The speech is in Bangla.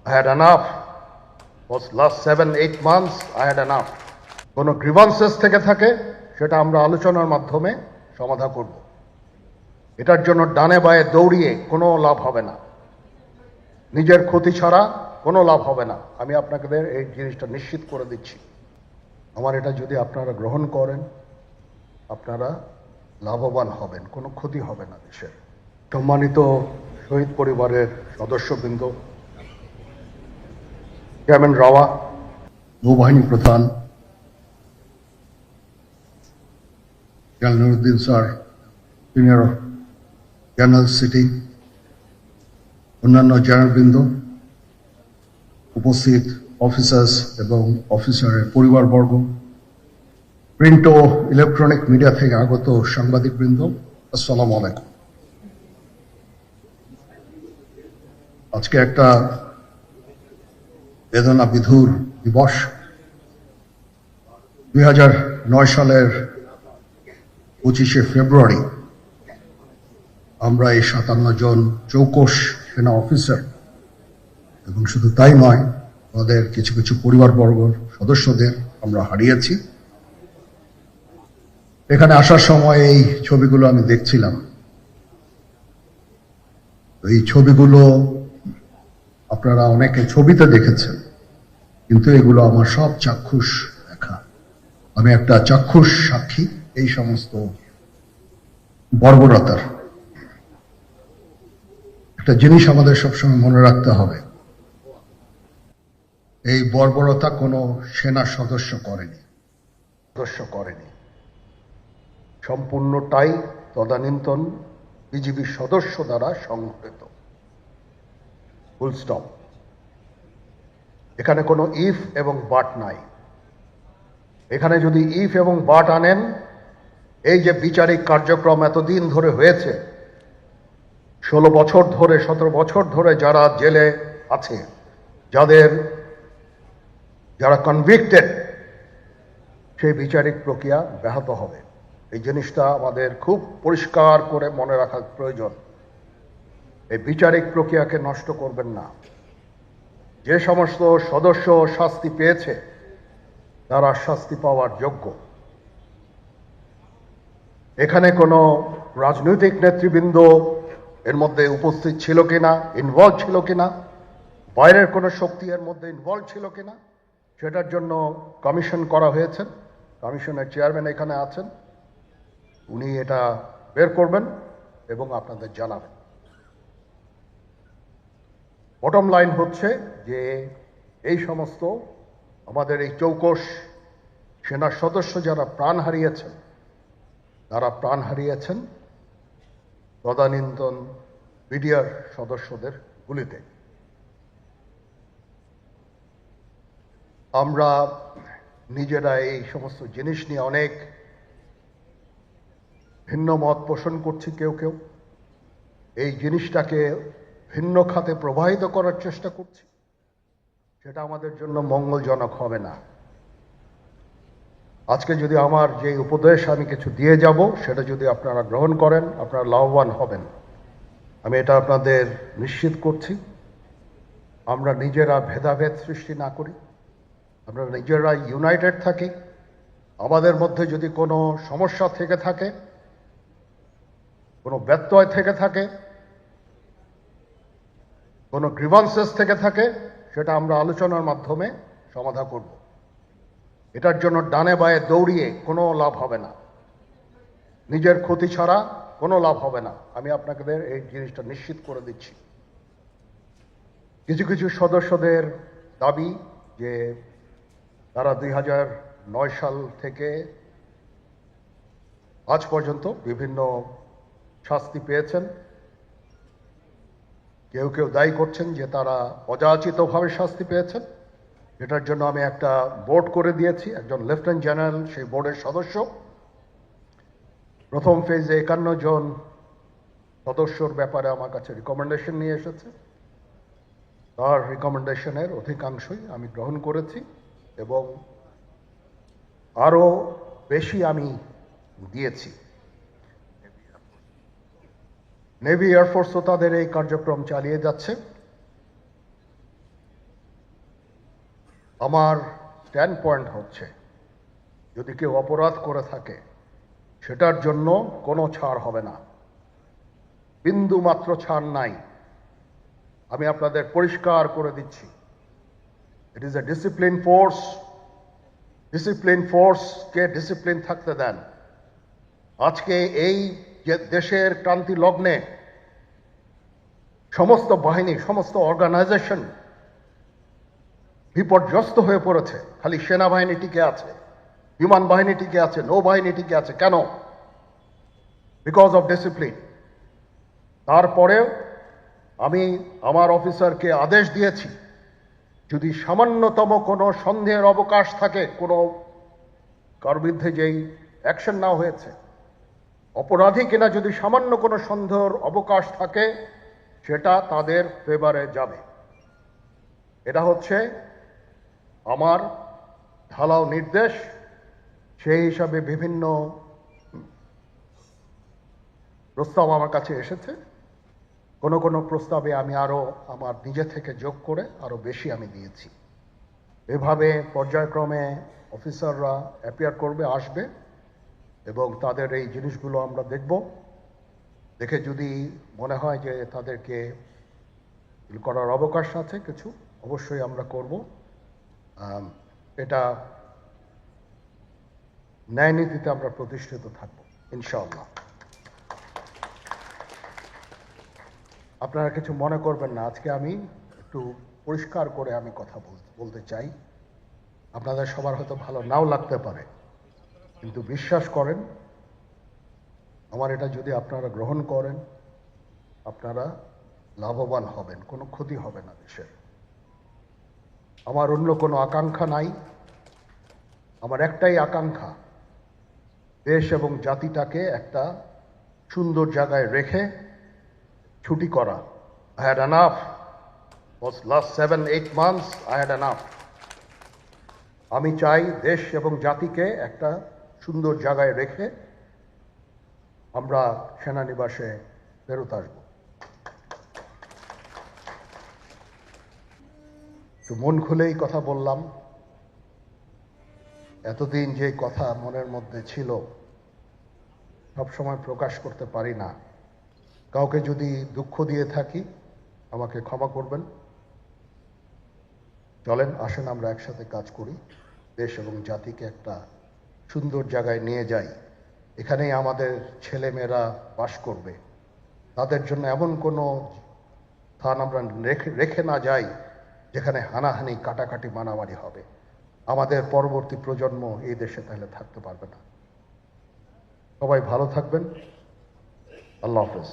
I had enough. Was last 7-8 months I had enough. কোনো গ্রিভান্সেস থেকে থাকে সেটা আমরা আলোচনার মাধ্যমে সমাধান করব। এটার জন্য ডানে বায়ে দৌড়িয়ে কোনো লাভ হবে না, নিজের ক্ষতি ছাড়া কোনো লাভ হবে না। আমি আপনাদের এই জিনিসটা নিশ্চিত করে দিচ্ছি। আমার এটা যদি আপনারা গ্রহণ করেন, আপনারা লাভবান হবেন, কোনো ক্ষতি হবে না দেশের। সম্মানিত শহীদ পরিবারের সদস্যবৃন্দ, চেয়ারম্যান রাওয়া, নৌবাহিনী প্রধান general Nuruddin sir, senior general city, অন্যান্য জেনারেলবৃন্দ, উপস্থিত অফিসার্স এবং অফিসারের পরিবারবর্গ, প্রিন্ট ও ইলেকট্রনিক মিডিয়া থেকে আগত সাংবাদিকবৃন্দ, আসসালামু আলাইকুম। আজকে একটা বেদনা বিধুর দিবস। 2009 সালের 25শে ফেব্রুয়ারি আমরা এই 57 জন চৌকস সেনা অফিসার এবং শুধু তাই নয়, আমাদের কিছু কিছু পরিবারবর্গ সদস্যদের আমরা হারিয়েছি। এখানে আসার সময় এই ছবিগুলো আমি দেখছিলাম। এই ছবিগুলো আপনারা অনেকে ছবিতে দেখেছেন, কিন্তু এগুলো আমার সব চাক্ষুষ দেখা। আমি একটা চাক্ষুষ সাক্ষী এই সমস্ত বর্বরতার। একটা জিনিস আমাদের সবসময় মনে রাখতে হবে, এই বর্বরতা কোনো সেনা সদস্য করেনি, সম্পূর্ণটাই তদানীন্তন বিজিবি সদস্য দ্বারা সংঘটিত। Full stop. এখানে কোনো ইফ এবং বাট নাই। এখানে যদি ইফ এবং বাট আনেন, এই যে বিচারিক কার্যক্রম এতদিন ধরে হয়েছে, 16 বছর ধরে 17 বছর ধরে যারা জেলে আছে, যারা কনভিক্টেড, সেই বিচারিক প্রক্রিয়া ব্যাহত হবে। এই জিনিসটা আমাদের খুব পরিষ্কার করে মনে রাখা প্রয়োজন। এই বিচারিক প্রক্রিয়াকে নষ্ট করবেন না। যে সমস্ত সদস্য শাস্তি পেয়েছে তারা শাস্তি পাওয়ার যোগ্য। এখানে কোনো রাজনৈতিক নেতৃবৃন্দ এর মধ্যে উপস্থিত ছিল কিনা, ইনভলভ ছিল কিনা, বাইরের কোনো শক্তি এর মধ্যে ইনভলভ ছিল কিনা, সেটার জন্য কমিশন করা হয়েছে। কমিশনের চেয়ারম্যান এখানে আছেন, উনি এটা বের করবেন এবং আপনাদের জানাবেন। বটম লাইন হচ্ছে যে এই সমস্ত আমাদের এই চৌকস সেনা সদস্য যারা প্রাণ হারিয়েছেন, তারা প্রাণ হারিয়েছেন তদানীন্তন বিডিআর সদস্যদের গুলিতে। আমরা নিজেরা এই সমস্ত জিনিস নিয়ে অনেক ভিন্ন মত পোষণ করছি। কেউ কেউ এই জিনিসটাকে ভিন্ন খাতে প্রবাহিত করার চেষ্টা করছি। সেটা আমাদের জন্য মঙ্গলজনক হবে না। আজকে যদি আমার যে উপদেশ আমি কিছু দিয়ে যাব, সেটা যদি আপনারা গ্রহণ করেন, আপনারা লাভবান হবেন। আমি এটা আপনাদের নিশ্চিত করছি। আমরা নিজেরা ভেদাভেদ সৃষ্টি না করি, আমরা নিজেরা ইউনাইটেড থাকি। আমাদের মধ্যে যদি কোনো সমস্যা থেকে থাকে, কোনো ব্যত্যয় থেকে থাকে, কোনো গ্রিভান্সেস থেকে থাকে, সেটা আমরা আলোচনার মাধ্যমে সমাধান করব। এটার জন্য ডানে বায়ে দৌড়িয়ে কোনো লাভ হবে না, নিজের ক্ষতি ছাড়া কোনো লাভ হবে না। আমি আপনাদের এই জিনিসটা নিশ্চিত করে দিচ্ছি। কিছু কিছু সদস্যদের দাবি যে তারা 2009 সাল থেকে আজ পর্যন্ত বিভিন্ন শাস্তি পেয়েছেন। কেউ কেউ দায়ী করছেন যে তারা অযাচিতভাবে শাস্তি পেয়েছেন। এটার জন্য আমি একটা বোর্ড করে দিয়েছি, একজন লেফটেন্যান্ট জেনারেল সেই বোর্ডের সদস্য। প্রথম ফেজে 51 জন সদস্যর ব্যাপারে আমার কাছে রিকমেন্ডেশন নিয়ে এসেছে। তার রিকমেন্ডেশনের অধিকাংশই আমি গ্রহণ করেছি এবং আরও বেশি আমি দিয়েছি। নেভি এয়ারফোর্সও তাদের এই কার্যক্রম চালিয়ে যাচ্ছে। আমার স্ট্যান্ড পয়েন্ট হচ্ছে, যদি কেউ অপরাধ করে থাকে সেটার জন্য কোনো ছাড় হবে না, বিন্দু মাত্র ছাড় নাই। আমি আপনাদের পরিষ্কার করে দিচ্ছি, it is a discipline force. Discipline ফোর্সকে ডিসিপ্লিন থাকতে দেন। আজকে এই যে দেশের ক্রান্তি লগ্নে সমস্ত বাহিনী, সমস্ত অর্গানাইজেশন বিপর্যস্ত হয়ে পড়েছে। খালি সেনাবাহিনী টিকে আছে, বিমান বাহিনী টিকে আছে, নৌবাহিনী টিকে আছে। কেন? Because of discipline. তারপরেও আমি আমার অফিসারকে আদেশ দিয়েছি, যদি সামান্যতম কোনো সন্দেহের অবকাশ থাকে, কোনো কার বিরুদ্ধে যেই অ্যাকশন নেওয়া হয়েছে, অপরাধী কিনা যদি সামান্য কোনো সন্দেহের অবকাশ থাকে, সেটা তাদের ফেভারে যাবে। এটা হচ্ছে আমার ঢালাও নির্দেশ। সেই হিসাবে বিভিন্ন প্রস্তাব আমার কাছে এসেছে। কোনো কোনো প্রস্তাবে আমি আরও আমার নিজে থেকে যোগ করে আরও বেশি আমি দিয়েছি। এভাবে পর্যায়ক্রমে অফিসাররা অ্যাপিয়ার করবে, আসবে, এবং তাদের এই জিনিসগুলো আমরা দেখব। দেখে যদি মনে হয় যে তাদেরকে করার অবকাশ আছে কিছু, অবশ্যই আমরা করব। এটা ন্যায় নীতিতে আমরা প্রতিষ্ঠিত থাকব ইনশাআল্লাহ। আপনারা কিছু মনে করবেন না, আজকে আমি একটু পরিষ্কার করে আমি কথা বলতে চাই। আপনাদের সবার হয়তো ভালো নাও লাগতে পারে, কিন্তু বিশ্বাস করেন, আমার এটা যদি আপনারা গ্রহণ করেন, আপনারা লাভবান হবেন, কোনো ক্ষতি হবে না দেশের। আমার অন্য কোনো আকাঙ্ক্ষা নাই। আমার একটাই আকাঙ্ক্ষা, দেশ এবং জাতিটাকে একটা সুন্দর জায়গায় রেখে ছুটি করা। I had enough. Last 7-8 months I had enough. আমি চাই দেশ এবং জাতিকে একটা সুন্দর জায়গায় রেখে আমরা সেনানিবাসে ফেরত আসব। তো মন খুলেই কথা বললাম। এতদিন যে কথা মনের মধ্যে ছিল সবসময় প্রকাশ করতে পারি না। কাউকে যদি দুঃখ দিয়ে থাকি আমাকে ক্ষমা করবেন। চলেন, আসেন আমরা একসাথে কাজ করি, দেশ এবং জাতিকে একটা সুন্দর জায়গায় নিয়ে যাই। এখানেই আমাদের ছেলেমেয়েরা বাস করবে। তাদের জন্য এমন কোনো স্থান আমরা রেখে না যাই যেখানে হানাহানি, কাটাকাটি, মারামারি হবে। আমাদের পরবর্তী প্রজন্ম এই দেশে তাহলে থাকতে পারবে না। সবাই ভালো থাকবেন। আল্লাহ হাফেজ।